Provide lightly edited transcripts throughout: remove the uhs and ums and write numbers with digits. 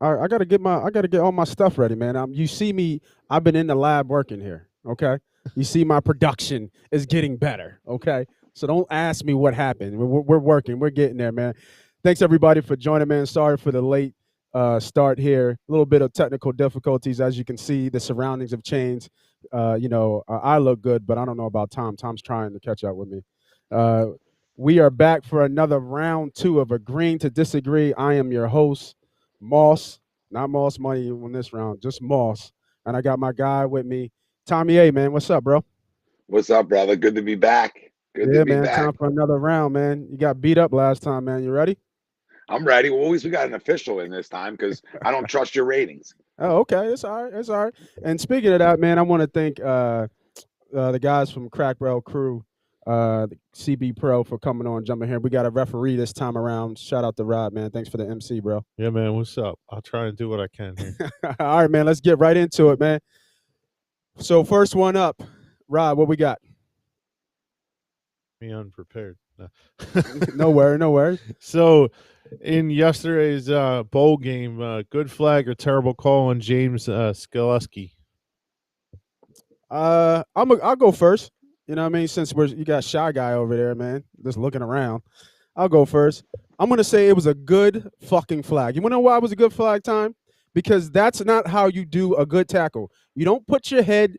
I gotta get all my stuff ready, man. You see me, I've been in the lab working here. Okay. You see my production is getting better. Okay. So don't ask me what happened. We're working. We're getting there, man. Thanks everybody for joining, man. Sorry for the late start here. A little bit of technical difficulties. As you can see, the surroundings have changed. I look good, but I don't know about Tom. Tom's trying to catch up with me. Uh, we are back for another round 2 of Agreeing to Disagree. I am your host, Moss, not Moss Money on this round, just Moss. And I got my guy with me, Tommy A, man. What's up, bro? What's up, brother? Good to be back. Good to Yeah, be man. back. Time for another round, man. You got beat up last time, man. You ready? I'm ready. Well, at least we got an official in this time because I don't trust your ratings. Oh, okay. It's all right. It's all right. And speaking of that, man, I want to thank the guys from Crack Barrel Crew, the CB Pro, for coming on, jumping here. We got a referee this time around. Shout out to Rod, man. Thanks for the MC, bro. Yeah, man. What's up? I'll try and do what I can here. All right, man. Let's get right into it, man. So first one up, Rod. What we got? Me unprepared. No. No worry, no worry. So, in yesterday's bowl game, good flag or terrible call on James Skaleski? I'll go first. You know what I mean? Since you got Shy Guy over there, man, just looking around. I'll go first. I'm gonna say it was a good fucking flag. You wanna know why it was a good flag time? Because that's not how you do a good tackle. You don't put your head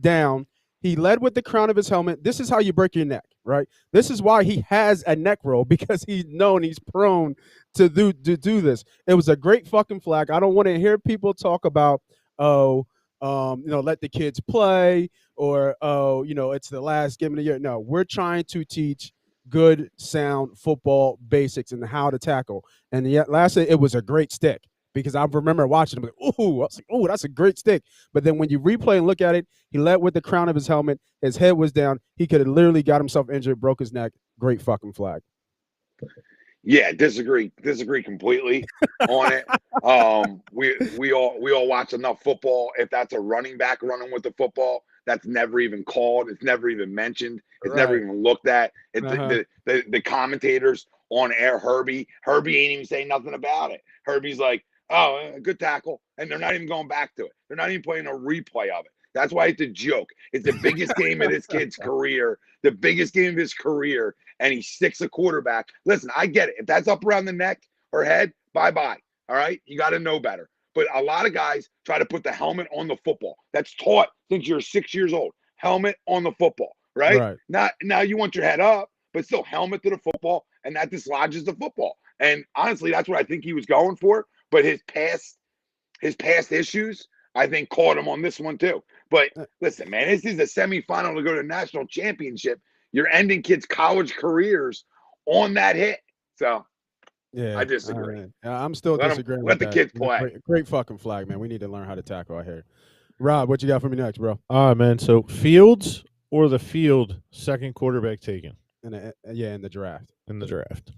down. He led with the crown of his helmet. This is how you break your neck, right? This is why he has a neck roll, because he's known, he's prone to do this. It was a great fucking flag. I don't want to hear people talk about, let the kids play, or, it's the last game of the year. No, we're trying to teach good, sound football basics and how to tackle. And yet, lastly, it was a great stick. Because I remember watching him, I was like, ooh, that's a great stick. But then when you replay and look at it, he led with the crown of his helmet. His head was down. He could have literally got himself injured, broke his neck. Great fucking flag. Yeah, disagree completely on it. We all watch enough football. If that's a running back running with the football, that's never even called. It's never even mentioned. It's never even looked at. The commentators on air, Herbie ain't even saying nothing about it. Herbie's like, oh, good tackle. And they're not even going back to it. They're not even playing a replay of it. That's why it's a joke. It's the biggest game of this kid's career, the biggest game of his career, and he sticks a quarterback. Listen, I get it. If that's up around the neck or head, bye-bye. All right? You got to know better. But a lot of guys try to put the helmet on the football. That's taught since you're 6 years old. Helmet on the football, right? Now you want your head up, but still helmet to the football, and that dislodges the football. And honestly, that's what I think he was going for. But his past issues, I think, caught him on this one too. But listen, man, this is a semifinal to go to national championship. You're ending kids' college careers on that hit. So yeah, I disagree. I'm still disagreeing. Let the kids play. Great fucking flag, man. We need to learn how to tackle out here. Rob, what you got for me next, bro? All right, man. So Fields or the field, second quarterback taken in the draft. In the draft.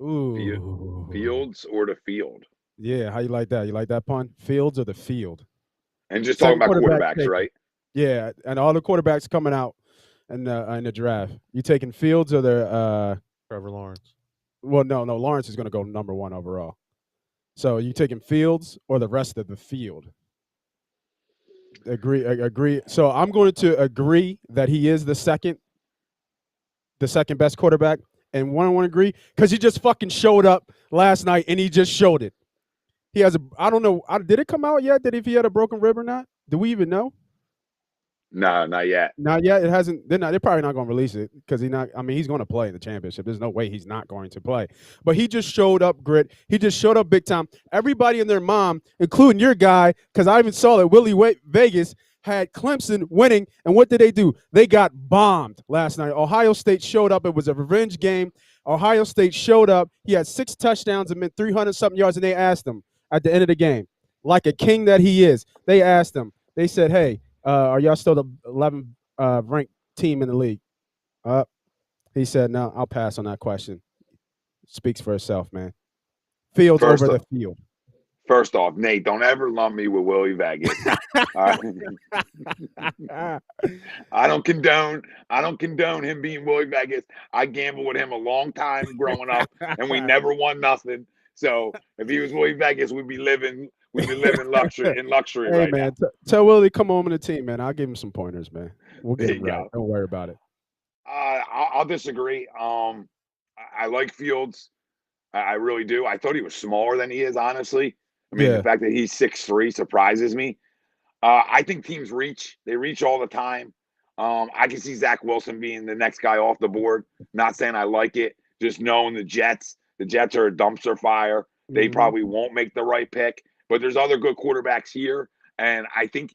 Ooh, Fields or the field. Yeah, how you like that? You like that pun? Fields or the field? And just talking about quarterbacks, right? Yeah, and all the quarterbacks coming out in the draft. You taking Fields or the Trevor Lawrence? Well, no, Lawrence is going to go number 1 overall. So you taking Fields or the rest of the field? Agree. So I'm going to agree that he is the second best quarterback. And one agree because he just fucking showed up last night and he just showed it. He has I don't know. Did it come out yet that if he had a broken rib or not? Do we even know? No, not yet. Not yet. It hasn't. They're probably not going to release it because he's not. I mean, he's going to play in the championship. There's no way he's not going to play. But he just showed up, Grit. He just showed up big time. Everybody and their mom, including your guy, because I even saw that Willie Vegas had Clemson winning. And what did they do? They got bombed last night. Ohio State showed up. It was a revenge game. Ohio State showed up. He had 6 touchdowns and meant 300-something yards. And they asked him at the end of the game, like a king that he is, they asked him. They said, hey, are y'all still the 11th ranked team in the league? He said, no, I'll pass on that question. Speaks for itself, man. Fields over the field. First off, Nate, don't ever lump me with Willie Vegas. I don't condone him being Willie Vegas. I gambled with him a long time growing up, and we never won nothing. So if he was Willie Vegas, we'd be living luxury Hey right man, now. tell Willie come home in the team, man. I'll give him some pointers, man. We'll get There him you right. go. Don't worry about it. I'll disagree. I like Fields. I really do. I thought he was smaller than he is, honestly. I mean, Yeah. the fact that he's 6'3" surprises me. I think teams reach. They reach all the time. I can see Zach Wilson being the next guy off the board. Not saying I like it, just knowing the Jets. The Jets are a dumpster fire. They probably won't make the right pick. But there's other good quarterbacks here, and I think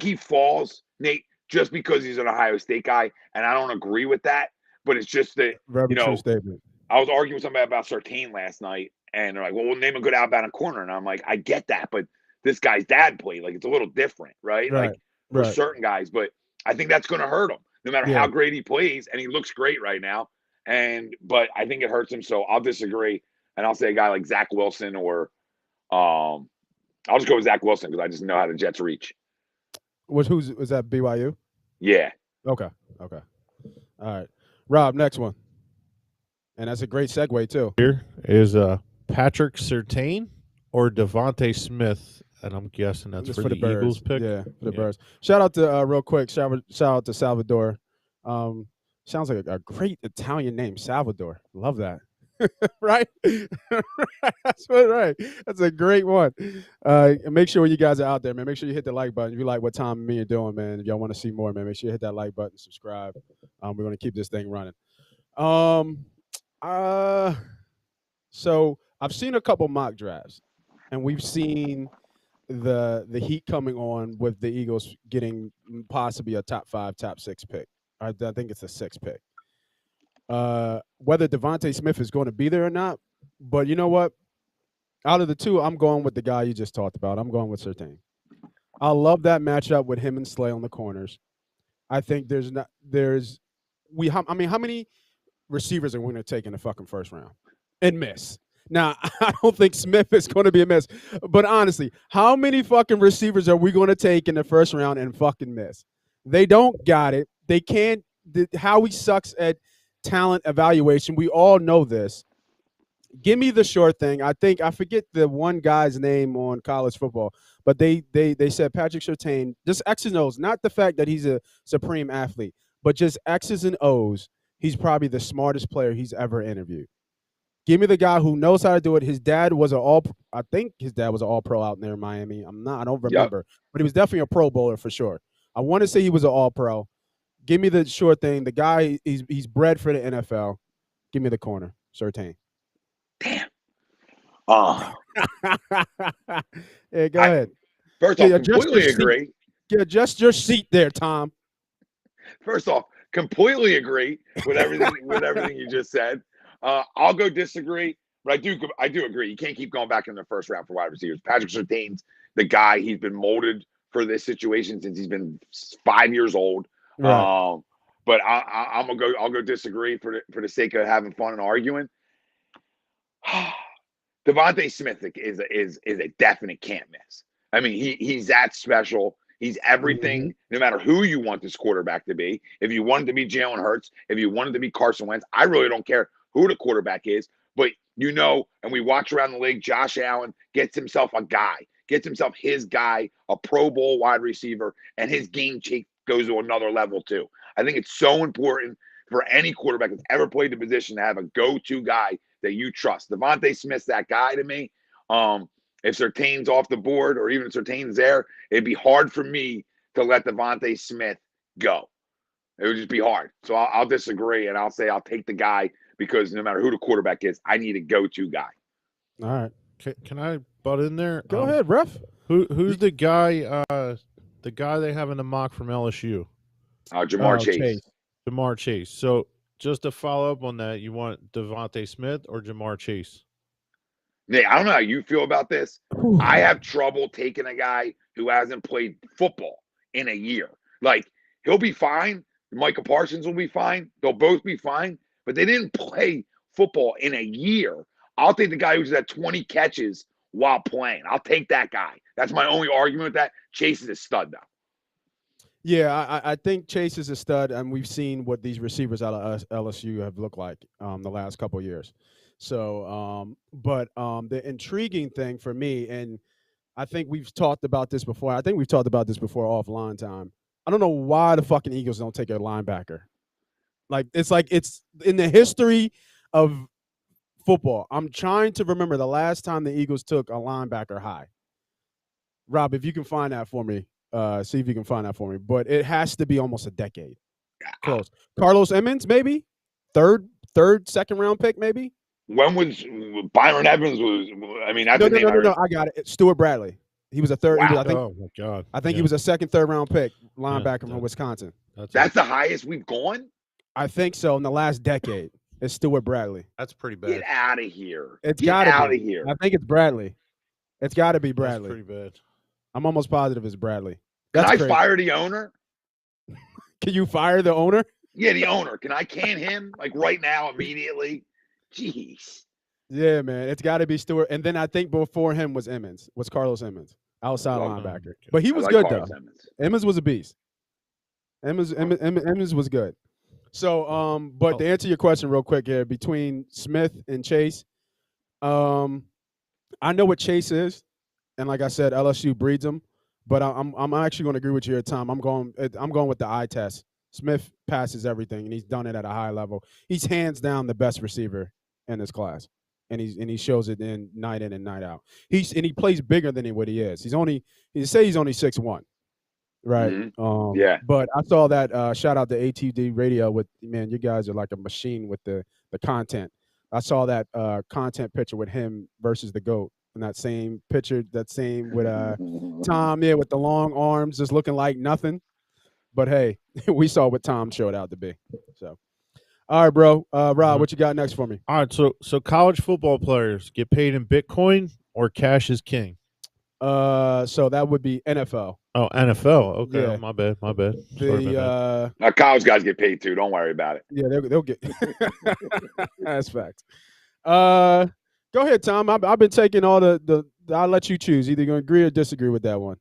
he falls, Nate, just because he's an Ohio State guy, and I don't agree with that. But it's just that Very true statement. I was arguing with somebody about Surtain last night, and they're like, "Well, we'll name a good Alabama corner," and I'm like, "I get that, but this guy's dad played. Like, it's a little different, right? Right. Like for certain guys, but I think that's going to hurt him, no matter how great he plays, and he looks great right now. But I think it hurts him, so I'll disagree, and I'll say a guy like Zach Wilson or I'll just go with Zach Wilson because I just know how the Jets reach. Was that BYU? Yeah. Okay. All right. Rob, next one. And that's a great segue too. Here is Patrick Surtain or Devontae Smith, and I'm guessing that's for the Birds. Eagles pick. Yeah, for the Birds. Shout out to real quick. Shout out to Salvador. Sounds like a great Italian name, Salvador. Love that. Right? That's right. That's a great one. Make sure you guys are out there, man. Make sure you hit the like button if you like what Tom and me are doing, man. If y'all want to see more, man, make sure you hit that like button, subscribe. We're going to keep this thing running. So I've seen a couple mock drafts, and we've seen the heat coming on with the Eagles getting possibly a top 5, top 6 pick. I think it's a 6 pick. Whether Devontae Smith is going to be there or not, but you know what? Out of the two, I'm going with the guy you just talked about. I'm going with Surtain. I love that matchup with him and Slay on the corners. I think how many receivers are we going to take in the fucking first round and miss? Now, I don't think Smith is going to be a miss, but honestly, how many fucking receivers are we going to take in the first round and fucking miss? They don't got it. They can't. Howie sucks at talent evaluation. We all know this. Give me the short thing. I forget the one guy's name on college football, but they said Patrick Surtain, just X's and O's, not the fact that he's a supreme athlete, but just X's and O's. He's probably the smartest player he's ever interviewed. Give me the guy who knows how to do it. His dad was I think his dad was an all-pro out there in Miami. I don't remember, but he was definitely a Pro Bowler for sure. I want to say he was an all-pro. Give me the short thing. The guy, he's bred for the NFL. Give me the corner, Surtain. Damn. Yeah, go ahead. First off, completely agree. Yeah, adjust your seat there, Tom. First off, completely agree with everything you just said. I'll go disagree, but I do agree. You can't keep going back in the first round for wide receivers. Patrick Surtain's the guy. He's been molded for this situation since he's been 5 years old. Right. But I'll go disagree for the sake of having fun and arguing. Devontae Smith is a definite can't miss. I mean, he's that special. He's everything, no matter who you want this quarterback to be. If you want it to be Jalen Hurts, if you want it to be Carson Wentz, I really don't care who the quarterback is. But and we watch around the league, Josh Allen gets himself a guy, gets himself his guy, a Pro Bowl wide receiver, and his game shape goes to another level too. I think it's so important for any quarterback that's ever played the position to have a go-to guy that you trust. Devontae Smith's that guy to me. If Surtain's off the board or even if Surtain's there, it'd be hard for me to let Devontae Smith go. It would just be hard. So I'll disagree, and I'll say I'll take the guy because no matter who the quarterback is, I need a go-to guy. All right. Can I butt in there? Go ahead, ref. Who's the guy? The guy they have in the mock from LSU? Jamar Chase. Jamar Chase. So just to follow up on that, you want Devontae Smith or Jamar Chase? Nate, I don't know how you feel about this. I have trouble taking a guy who hasn't played football in a year. Like, he'll be fine. Micah Parsons will be fine. They'll both be fine. But they didn't play football in a year. I'll take the guy who's had 20 catches while playing. I'll take that guy. That's my only argument with that. Chase is a stud, though. Yeah, I think Chase is a stud, and we've seen what these receivers out of LSU have looked like the last couple of years. So, but the intriguing thing for me, and I think we've talked about this before. I think we've talked about this before offline time. I don't know why the fucking Eagles don't take a linebacker. Like it's in the history of football. I'm trying to remember the last time the Eagles took a linebacker high. Rob, if you can find that for me, see if you can find that for me. But it has to be almost a decade. Close. Carlos Emmons, maybe third, second round pick, maybe. When was Byron Evans? I mean, that's No, a name. no. I got it. It's Stuart Bradley. He was a third. Wow. I think. Oh my God! I think he was a second, third round pick linebacker from Wisconsin. That's the highest we've gone. I think so in the last decade. It's Stuart Bradley. That's pretty bad. Get out of here. It's got to out be. of here. I think it's Bradley. It's got to be Bradley. That's pretty bad. I'm almost positive it's Bradley. Can That's I crazy. fire the owner? Can you fire the owner? Yeah, the owner. Can I can him like right now, immediately? Jeez. Yeah, man. It's got to be Stewart. And then I think before him was Carlos Emmons, outside linebacker. But he was good, though. Emmons was a beast. Emmons was good. So, but to answer your question real quick here, between Smith and Chase, I know what Chase is. And like I said, LSU breeds him. But I'm actually going to agree with you here, Tom. I'm going with the eye test. Smith passes everything, and he's done it at a high level. He's hands down the best receiver in this class, and he shows it in and night out. He plays bigger than what he is. He's only 6'1", right? Mm-hmm. Yeah. But I saw that shout out to ATD Radio with man. You guys are like a machine with the content. I saw that content picture with him versus the GOAT. And that same picture, with Tom, with the long arms, just looking like nothing. But hey, we saw what Tom showed out to be. So, all right, bro. Rob, what you got next for me? All right, so college football players get paid in Bitcoin or cash is king? So that would be NFL. Oh, NFL. Okay, Yeah. My bad. Now college guys get paid too. Don't worry about it. Yeah, they'll get. That's facts. Go ahead, Tom. I've been taking all the. I'll let you choose. Either going to agree or disagree with that one.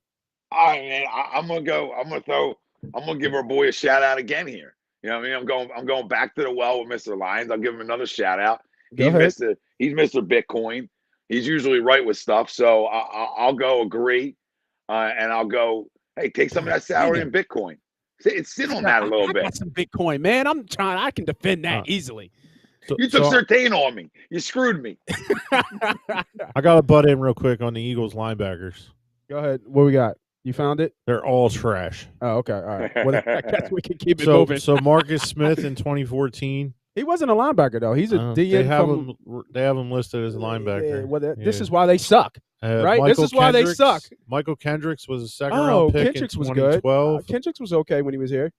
All right, man. I'm gonna give our boy a shout out again here. You know what I mean? I'm going back to the well with Mr. Lyons. I'll give him another shout out. He's Mr. Bitcoin. He's usually right with stuff. So I'll go agree, and I'll go. Hey, take some of that salary in Bitcoin. Sit on that a little bit. I got some Bitcoin, man. I can defend that easily. You took Certain on me. You screwed me. I got to butt in real quick on the Eagles linebackers. Go ahead. What we got? You found it? They're all trash. Oh, okay. All right. Well, I guess we can keep it moving. So Marcus Smith in 2014. He wasn't a linebacker, though. He's a DN. They have him listed as a linebacker. Yeah, well, this is why they suck, right? This is why they suck. Michael Kendricks was a second-round pick Kendricks in was 2012. Good. Kendricks was okay when he was here.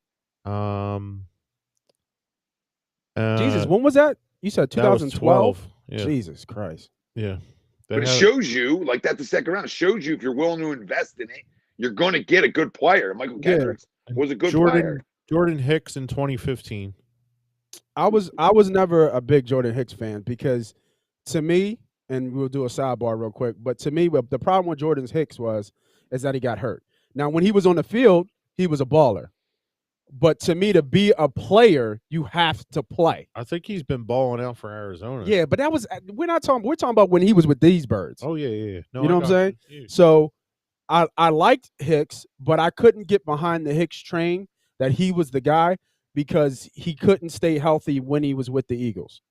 Jesus, when was that? You said 2012? Yeah. Jesus Christ. Yeah. But it shows you, like that's the second round. It shows you if you're willing to invest in it, you're going to get a good player. Michael Kendricks was a good player. Jordan Hicks in 2015. I was never a big Jordan Hicks fan because to me, and we'll do a sidebar real quick, but to me, the problem with Jordan Hicks is that he got hurt. Now, when he was on the field, he was a baller. But to me, to be a player, you have to play. I think he's been balling out for Arizona. Yeah, but we're talking about when he was with these birds. Oh, yeah. No, you know what I'm saying? Confused. So I liked Hicks, but I couldn't get behind the Hicks train that he was the guy because he couldn't stay healthy when he was with the Eagles.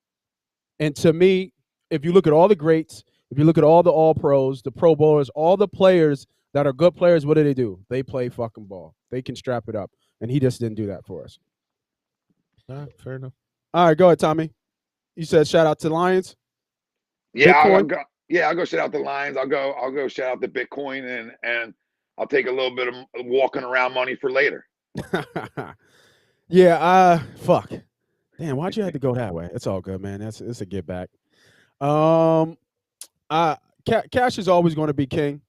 And to me, if you look at all the greats, if you look at all the All-Pros, the Pro Bowlers, all the players that are good players, what do? They play fucking ball. They can strap it up. And he just didn't do that for us. Fair enough. All right, go ahead, Tommy. You said shout out to Lions. Yeah, I'll go shout out the Lions. I'll go shout out the Bitcoin and I'll take a little bit of walking around money for later. Yeah, fuck. Damn, why'd you have to go that way? It's all good, man. It's a get back. Cash is always going to be king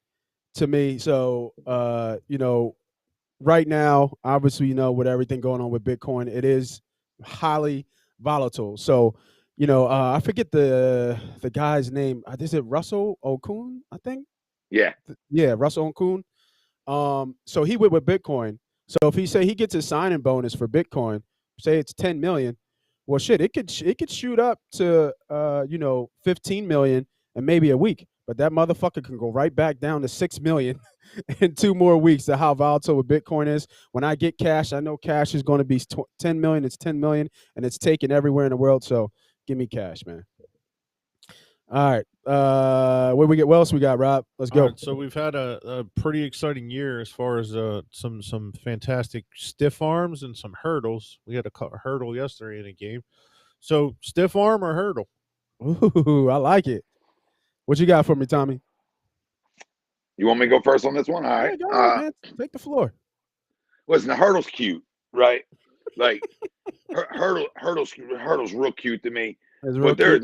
to me. So right now, obviously, with everything going on with Bitcoin, it is highly volatile. So, I forget the guy's name. Is it Russell Okun, I think? Yeah. Yeah, Russell Okun. So he went with Bitcoin. So if he gets a signing bonus for Bitcoin, say it's $10 million, Well, shit, it could shoot up to 15 million and maybe a week, but that motherfucker can go right back down to 6 million in 2 more weeks. To how volatile Bitcoin is. When I get cash, I know cash is going to be 10 million. It's 10 million, and it's taken everywhere in the world. So give me cash, man. All right, what else we got, Rob? Let's go. All right, so we've had a pretty exciting year as far as some fantastic stiff arms and some hurdles. We had a hurdle yesterday in a game. So stiff arm or hurdle? Ooh, I like it. What you got for me, Tommy? You want me to go first on this one? All right. Yeah, go ahead, man. Take the floor. Listen, the hurdle's cute, right? Like hurdle's real cute to me. But there's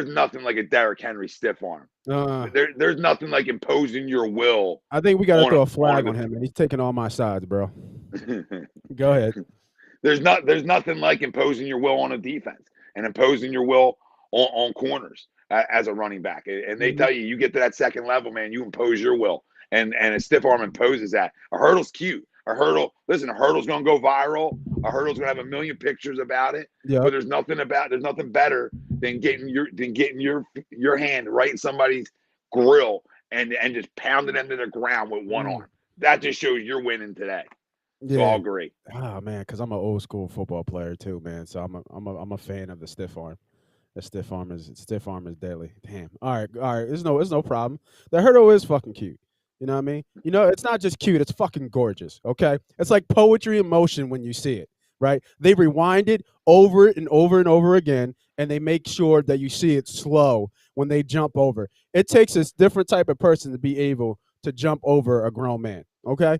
nothing like a Derrick Henry stiff arm. There's nothing like imposing your will. I think we got to throw a flag on him, and he's taking all my sides, bro. Go ahead. There's nothing like imposing your will on a defense and imposing your will on corners as a running back. And they tell you get to that second level, man, you impose your will. And a stiff arm imposes that. A hurdle's cute. A hurdle's going to go viral. A hurdle's going to have a million pictures about it. Yep. But there's nothing better than getting your hand right in somebody's grill and just pounding them to the ground with one arm. That just shows you're winning today. Yeah. So I'll agree. Oh man, because I'm an old school football player too, man. So I'm a fan of the stiff arm. The stiff arm is deadly. Damn. All right. There's no problem. The hurdle is fucking cute. You know what I mean? It's not just cute, it's fucking gorgeous, okay? It's like poetry in motion when you see it, right? They rewind it over and over and over again, and they make sure that you see it slow when they jump over. It takes a different type of person to be able to jump over a grown man, okay?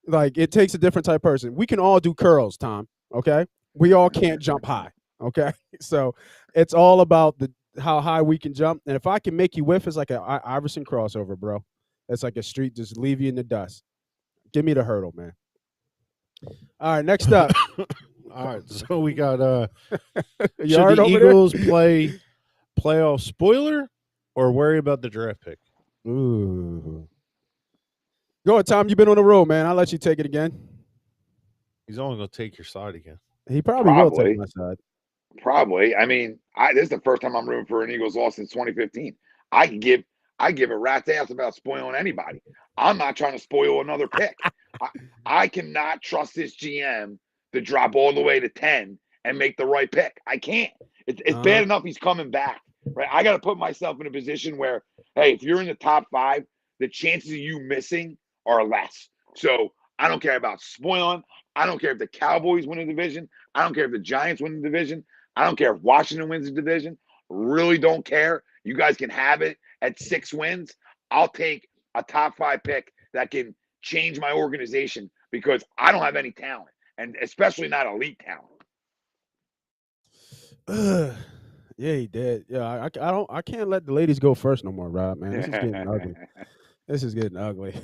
Like, it takes a different type of person. We can all do curls, Tom, okay? We all can't jump high, okay? So it's all about how high we can jump. And if I can make you whiff, it's like an Iverson crossover, bro. It's like a street, just leave you in the dust. Give me the hurdle, man. All right, next up. All right, so we got should the Eagles play playoff spoiler or worry about the draft pick? Ooh. Go ahead, Tom. You've been on the road, man. I'll let you take it again. He's only going to take your side again. He probably will take my side. Probably. I mean, this is the first time I'm rooting for an Eagles loss since 2015. I give a rat's ass about spoiling anybody. I'm not trying to spoil another pick. I cannot trust this GM to drop all the way to 10 and make the right pick. I can't. It's bad enough he's coming back, right? I got to put myself in a position where, hey, if you're in the top 5, the chances of you missing are less. So I don't care about spoiling. I don't care if the Cowboys win a division. I don't care if the Giants win the division. I don't care if Washington wins the division. Really don't care. You guys can have it at 6 wins. I'll take a top 5 pick that can change my organization because I don't have any talent, and especially not elite talent. Yeah, he did. Yeah, I can't let the ladies go first no more, Rob, man. This is getting ugly. This is getting ugly.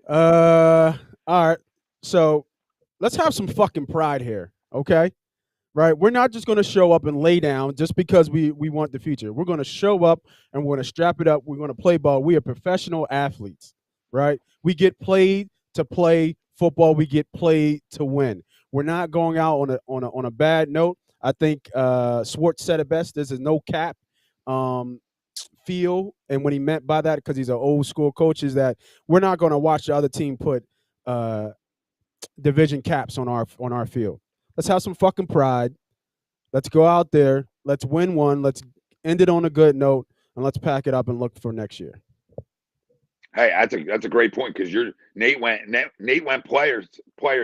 All right. So let's have some fucking pride here, okay? Right? We're not just going to show up and lay down just because we want the future. We're going to show up and we're going to strap it up. We're going to play ball. We are professional athletes, right? We get paid to play football. We get paid to win. We're not going out on a bad note. I think Swartz said it best. This is no cap feel, and what he meant by that, because he's an old school coach, is that we're not going to watch the other team put division caps on our field. Let's have some fucking pride. Let's go out there. Let's win one. Let's end it on a good note, and let's pack it up and look for next year. Hey, that's a great point because Nate went player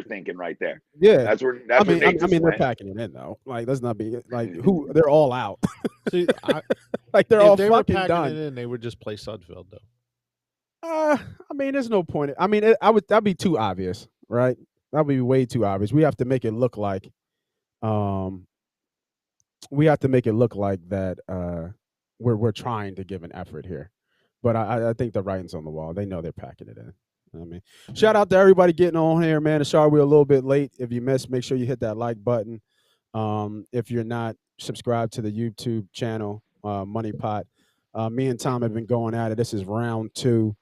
thinking right there. Yeah, that's where they're packing it in though. Like, let's not be like who they're all out. See, like they're all fucking done. It in, they would just play Sudfeld though. I mean, there's no point. I mean, that'd be too obvious, right? That'd be way too obvious. We have to make it look like, that we're trying to give an effort here. But I think the writing's on the wall. They know they're packing it in. I mean, shout out to everybody getting on here, man. Sorry we're a little bit late. If you missed, make sure you hit that like button. If you're not subscribed to the YouTube channel, MoneyPot, me and Tom have been going at it. This is round 2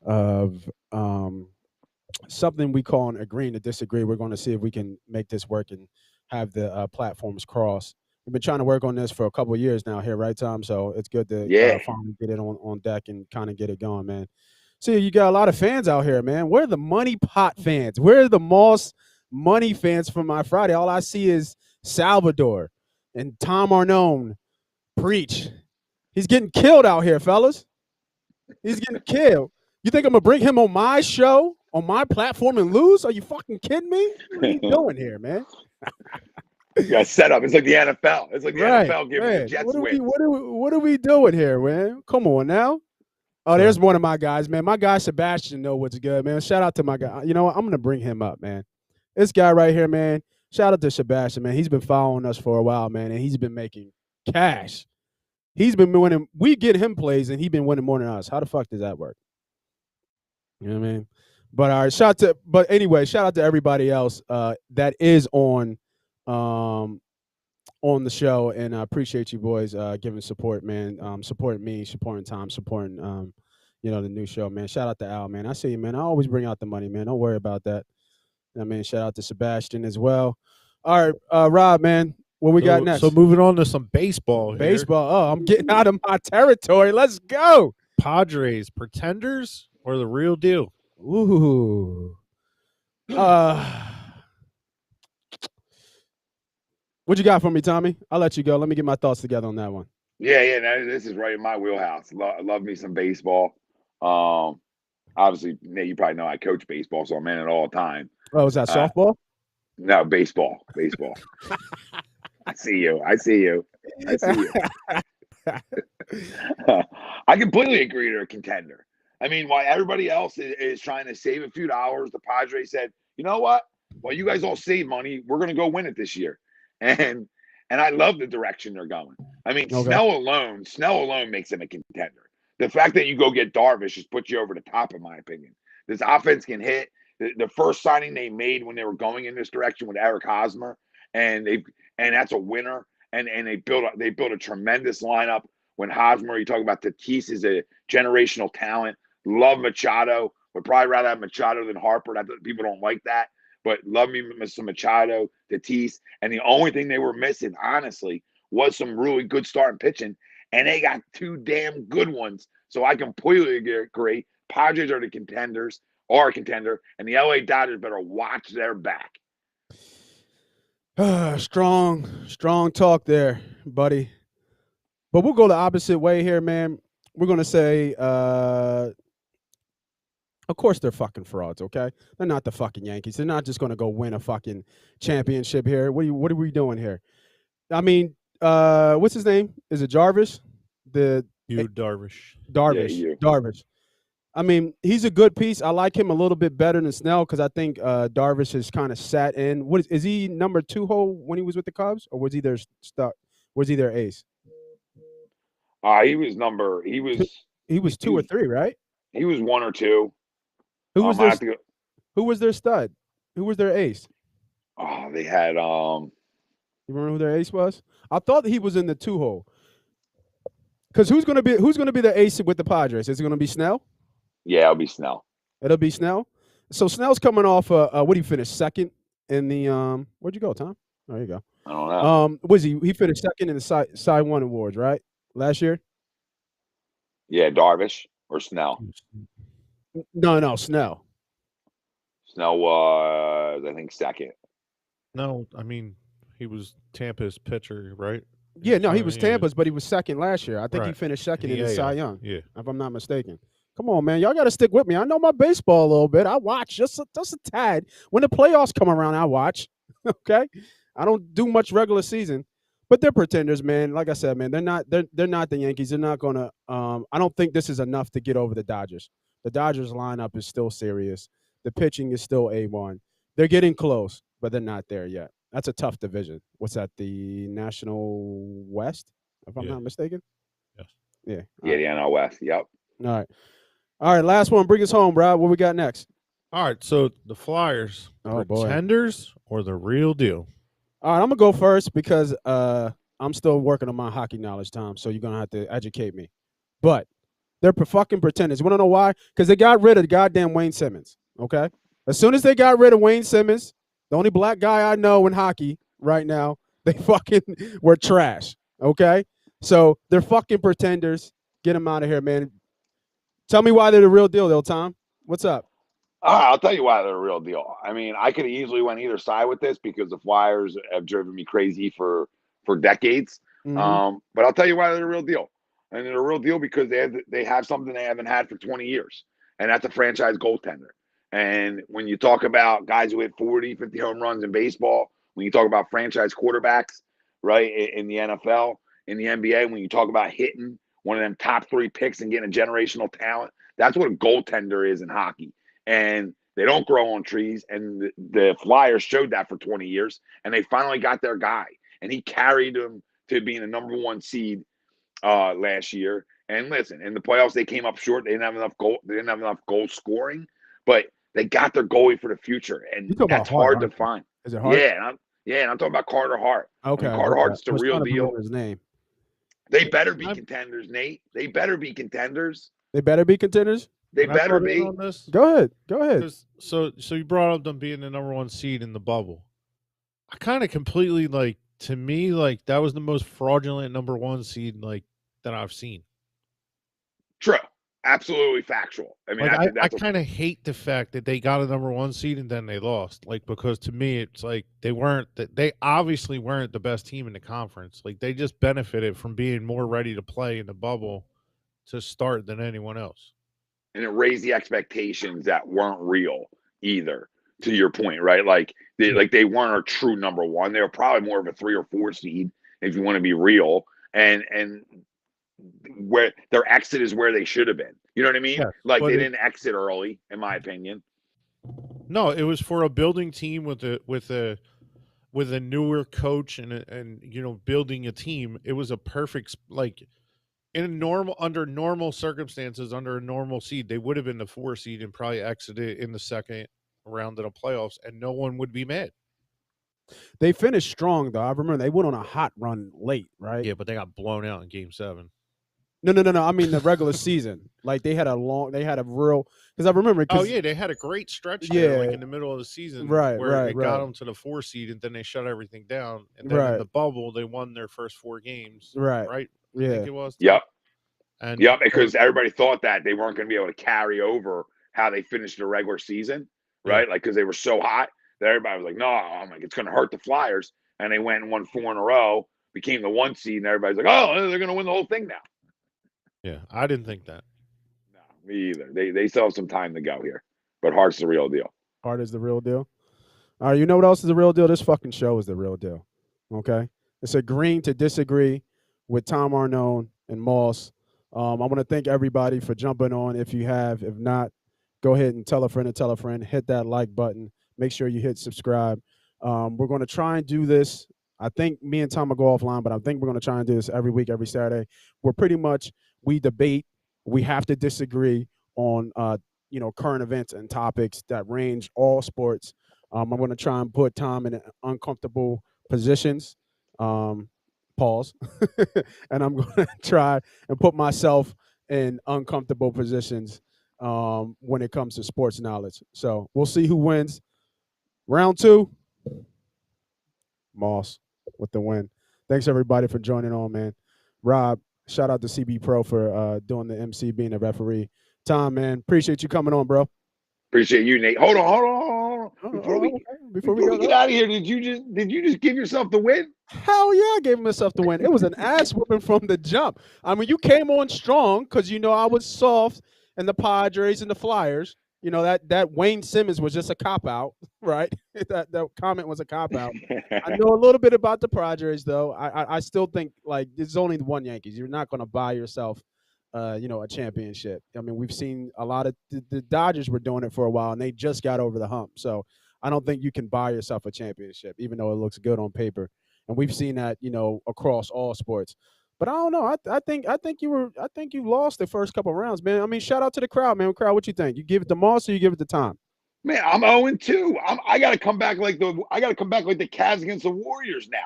of something we call an agreeing to disagree. We're going to see if we can make this work and have the platforms cross. We've been trying to work on this for a couple of years now here, right, Tom? So it's good to Yeah. finally get it on deck and kind of get it going, man. See, you got a lot of fans out here, man. Where are the Money Pot fans? Where are the Moss Money fans from my Friday? All I see is Salvador and Tom Arnone. Preach. He's getting killed out here, fellas. He's getting killed. You think I'm going to bring him on my show, on my platform, and lose? Are you fucking kidding me? What are you doing here, man? Yeah, set up. It's like the NFL. It's like the NFL giving man. the Jets what are we doing here, man? Come on now. Oh, there's one of my guys, man. My guy Sebastian know what's good, man. Shout out to my guy. You know what? I'm going to bring him up, man. This guy right here, man. Shout out to Sebastian, man. He's been following us for a while, man, and he's been making cash. He's been winning. We get him plays, and he's been winning more than us. How the fuck does that work? You know what I mean? But all right, anyway, shout out to everybody else that is on the show, and I appreciate you boys giving support, man. Supporting me, supporting Tom, supporting the new show, man. Shout out to Al, man. I see you, man. I always bring out the money, man. Don't worry about that. I mean, shout out to Sebastian as well. All right, Rob, man. What we got next? So moving on to some baseball. Baseball. Oh, I'm getting out of my territory. Let's go. Padres, pretenders or the real deal? Ooh. What you got for me, Tommy? I'll let you go. Let me get my thoughts together on that one. Yeah. No, this is right in my wheelhouse. Love me some baseball. Obviously, you probably know I coach baseball, so I'm in it all the time. Oh, is that softball? No, baseball. I see you. I completely agree they're a contender. I mean, while everybody else is trying to save a few dollars, the Padres said, you know what? Well, you guys all save money. We're going to go win it this year. And I love the direction they're going. I mean, okay. Snell alone makes them a contender. The fact that you go get Darvish just puts you over the top, in my opinion. This offense can hit. The first signing they made when they were going in this direction with Eric Hosmer, and that's a winner. And they built a tremendous lineup. When Hosmer, you talk about Tatis is a generational talent. Love Machado. Would probably rather have Machado than Harper. People don't like that. But love me some Machado, Tatis. And the only thing they were missing, honestly, was some really good starting pitching. And they got two damn good ones. So I completely agree. Padres are a contender. And the LA Dodgers better watch their back. Strong talk there, buddy. But we'll go the opposite way here, man. We're going to say, of course they're fucking frauds, okay? They're not the fucking Yankees. They're not just going to go win a fucking championship here. What are we doing here? I mean, what's his name? Is it Jarvis? Darvish. Yeah, Darvish. I mean, he's a good piece. I like him a little bit better than Snell because I think Darvish has kind of sat in. Is he number 2 hole when he was with the Cubs, or was he their ace? He was 2 or 3, right? He was 1 or 2. Who was their stud? Who was their ace? Oh, they had You remember who their ace was? I thought he was in the 2 hole. Because who's gonna be the ace with the Padres? Is it gonna be Snell? Yeah, it'll be Snell. It'll be Snell. So Snell's coming off. What did he finish second in the? Where'd you go, Tom? There you go. I don't know. Was he finished second in the Cy 1 awards, right? Last year. Yeah, Darvish or Snell. No, Snell. Snell was, I think, second. No, I mean he was Tampa's pitcher, right? Yeah, no, he was Tampa's, but he was second last year. I think he finished second in the Cy Young. Yeah, if I'm not mistaken. Come on, man. Y'all got to stick with me. I know my baseball a little bit. I watch just a tad. When the playoffs come around, I watch. Okay? I don't do much regular season. But they're pretenders, man. Like I said, man, they're not the Yankees. They're not going to I don't think this is enough to get over the Dodgers. The Dodgers lineup is still serious. The pitching is still A1. They're getting close, but they're not there yet. That's a tough division. What's that? The National West, if I'm not mistaken? Yes. Yeah. Yeah, the NL West. Yep. All right, last one. Bring us home, bro. What we got next? All right, so the Flyers, pretenders or the real deal? All right, I'm going to go first because I'm still working on my hockey knowledge, Tom, so you're going to have to educate me. But they're fucking pretenders. You want to know why? Because they got rid of goddamn Wayne Simmons, okay? As soon as they got rid of Wayne Simmons, the only black guy I know in hockey, right now. They fucking were trash. Okay, so they're fucking pretenders. Get them out of here, man. Tell me why they're the real deal, though, Tom. What's up? I'll tell you why they're a real deal. I mean, I could have easily went either side with this because the Flyers have driven me crazy for decades. Mm-hmm. But I'll tell you why they're a real deal. And they're a real deal because they have something they haven't had for 20 years, and that's a franchise goaltender. And when you talk about guys who hit 40, 50 home runs in baseball, when you talk about franchise quarterbacks, right, in the NFL, in the NBA, when you talk about hitting one of them top 3 picks and getting a generational talent, that's what a goaltender is in hockey. And they don't grow on trees. And the Flyers showed that for 20 years, and they finally got their guy. And he carried them to being a number 1 seed last year. And listen, in the playoffs, they came up short. They didn't have enough goal. They didn't have enough goal scoring, but they got their goalie for the future, and that's hard to find. Is it hard? Yeah, and I'm talking about Carter Hart. Okay, I mean, Carter Hart's the real deal. His name. They better be contenders, Nate. They better be contenders. They better be contenders. They better be. On this? Go ahead. So you brought up them being the number 1 seed in the bubble. I kind of completely to me that was the most fraudulent number 1 seed that I've seen. True. Absolutely factual. I mean, I kind of hate the fact that they got a number 1 seed and then they lost. Because to me, it's they obviously weren't the best team in the conference. They just benefited from being more ready to play in the bubble to start than anyone else. And it raised the expectations that weren't real either. To your point, right? They weren't a true number 1. They were probably more of a 3 or 4 seed if you want to be real. And where their exit is where they should have been. You know what I mean? Yeah, they didn't exit early, in my opinion. No, it was for a building team with a newer coach and building a team. It was a perfect under normal circumstances, under a normal seed, they would have been the 4 seed and probably exited in the second round of the playoffs, and no one would be mad. They finished strong, though. I remember they went on a hot run late, right? Yeah, but they got blown out in Game 7. No. I mean the regular season. They had a real, because I remember. They had a great stretch there, in the middle of the season, right? Where they got them to the 4 seed, and then they shut everything down. And then in the bubble, they won their first 4 games, right? Yeah, I think it was. Yep. Because everybody thought that they weren't going to be able to carry over how they finished the regular season, right? Because they were so hot that everybody was like, "No, it's going to hurt the Flyers," and they went and won 4 in a row, became the 1 seed, and everybody's like, "Oh, they're going to win the whole thing now." Yeah, I didn't think that. No, me either. They still have some time to go here, but Hart's the real deal. Hart is the real deal. All right, you know what else is the real deal? This fucking show is the real deal. Okay, it's agreeing to disagree with Tom Arnone and Moss. I want to thank everybody for jumping on. If you have, if not, go ahead and tell a friend. Hit that like button. Make sure you hit subscribe. We're going to try and do this. I think me and Tom will go offline, but I think we're going to try and do this every week, every Saturday. We debate. We have to disagree on, current events and topics that range all sports. I'm going to try and put Tom in uncomfortable positions. Pause. And I'm going to try and put myself in uncomfortable positions when it comes to sports knowledge. So we'll see who wins. Round 2, Moss with the win. Thanks, everybody, for joining on, man. Rob, shout out to CB Pro for doing the MC, being a referee. Tom, man, appreciate you coming on, bro. Appreciate you, Nate. Hold on. Before we get out of here, did you just give yourself the win? Hell yeah, I gave myself the win. It was an ass whooping from the jump. I mean, you came on strong because I was soft, and the Padres and the Flyers. That Wayne Simmons was just a cop-out, right? that comment was a cop-out. I know a little bit about the Padres, though. I still think, there's only one Yankees. You're not going to buy yourself, a championship. I mean, we've seen a lot of the Dodgers were doing it for a while, and they just got over the hump. So I don't think you can buy yourself a championship, even though it looks good on paper. And we've seen that, across all sports. But I don't know. I think you lost the first couple of rounds, man. I mean, shout out to the crowd, man. Crowd, what you think? You give it to Moss or you give it to Tom? Man, I'm 0-2. I got to come back like the Cavs against the Warriors now.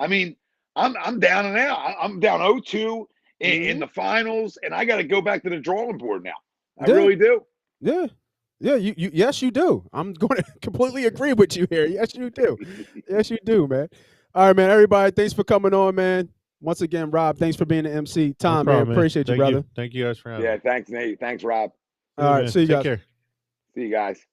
I mean, I'm down and out. I'm down 0-2 in the finals, and I got to go back to the drawing board now. I really do. Yeah. Yeah, yes, you do. I'm going to completely agree with you here. Yes, you do. Yes, you do, man. All right, man. Everybody, thanks for coming on, man. Once again, Rob, thanks for being the MC. Tom, problem, man, appreciate you, Thank brother. Thank you guys for having me. Yeah, thanks, Nate. Thanks, Rob. All right, see you Take guys. care. See you guys.